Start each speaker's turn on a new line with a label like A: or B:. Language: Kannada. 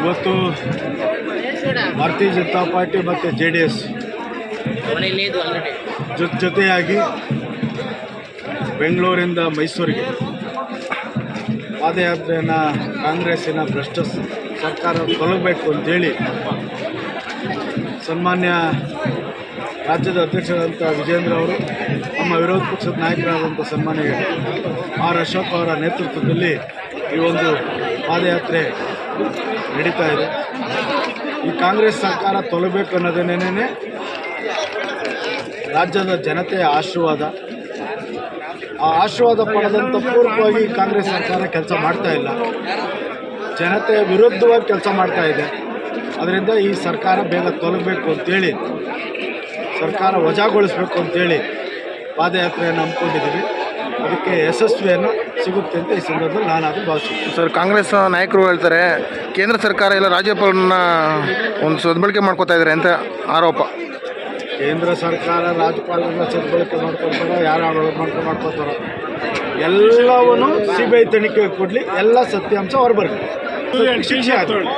A: ಇವತ್ತು ಭಾರತೀಯ ಜನತಾ ಪಾರ್ಟಿ ಮತ್ತು JDS ಜೊತೆಯಾಗಿ ಬೆಂಗಳೂರಿಂದ ಮೈಸೂರಿಗೆ ಪಾದಯಾತ್ರೆಯನ್ನು ಕಾಂಗ್ರೆಸ್ಸಿನ ಭ್ರಷ್ಟ ಸರ್ಕಾರ ತೊಲಗಬೇಕು ಅಂತೇಳಿ ಸನ್ಮಾನ್ಯ ರಾಜ್ಯದ ಅಧ್ಯಕ್ಷರಾದಂಥ ವಿಜೇಂದ್ರ ಅವರು, ನಮ್ಮ ವಿರೋಧ ಪಕ್ಷದ ನಾಯಕರಾದಂಥ ಸನ್ಮಾನ್ಯ ಆರ್ ಅಶೋಕ್ ಅವರ ನೇತೃತ್ವದಲ್ಲಿ ಈ ಒಂದು ಪಾದಯಾತ್ರೆ ನಡೀತಾ ಇದೆ. ಈ ಕಾಂಗ್ರೆಸ್ ಸರ್ಕಾರ ತೊಲಗಬೇಕು ಅನ್ನೋದೇನೇನೆ ರಾಜ್ಯದ ಜನತೆಯ ಆಶೀರ್ವಾದ. ಆ ಆಶೀರ್ವಾದ ಪಡೆದಂಥ ಪೂರ್ವಕವಾಗಿ ಕಾಂಗ್ರೆಸ್ ಸರ್ಕಾರ ಕೆಲಸ ಮಾಡ್ತಾ ಇಲ್ಲ, ಜನತೆಯ ವಿರುದ್ಧವಾಗಿ ಕೆಲಸ ಮಾಡ್ತಾ ಇದೆ. ಅದರಿಂದ ಈ ಸರ್ಕಾರ ಬೇಗ ತೊಲಗಬೇಕು ಅಂತೇಳಿ, ಸರ್ಕಾರ ವಜಾಗೊಳಿಸಬೇಕು ಅಂತೇಳಿ ಪಾದಯಾತ್ರೆಯನ್ನು ಹಮ್ಮಿಕೊಂಡಿದ್ದೀವಿ. ಅದಕ್ಕೆ ಯಶಸ್ವಿಯನ್ನು ಸಿಗುತ್ತೆ ಅಂತ ಈ ಸಂದರ್ಭದಲ್ಲಿ ನಾನು ಅದು ಭಾವಿಸ್ತೀನಿ.
B: ಸರ್, ಕಾಂಗ್ರೆಸ್ ನಾಯಕರು ಹೇಳ್ತಾರೆ ಕೇಂದ್ರ ಸರ್ಕಾರ ಎಲ್ಲ ರಾಜ್ಯಪಾಲರನ್ನ ಒಂದು ಸದ್ಬಳಕೆ ಮಾಡ್ಕೋತಾ ಇದ್ದಾರೆ ಅಂತ ಆರೋಪ.
A: ಕೇಂದ್ರ ಸರ್ಕಾರ ರಾಜ್ಯಪಾಲರನ್ನ ಸದ್ಬಳಕೆ ಮಾಡ್ಕೊತಾರೋ, ಯಾರು ಆಡಳಿತ ಮಾಡ್ಕೋತಾರೋ, ಎಲ್ಲವನ್ನೂ CBI ತನಿಖೆ ಕೊಡಲಿ, ಎಲ್ಲ ಸತ್ಯಾಂಶ ಹೊರಬರಲಿ, ಶಿಕ್ಷೆ ಆಗುತ್ತೆ.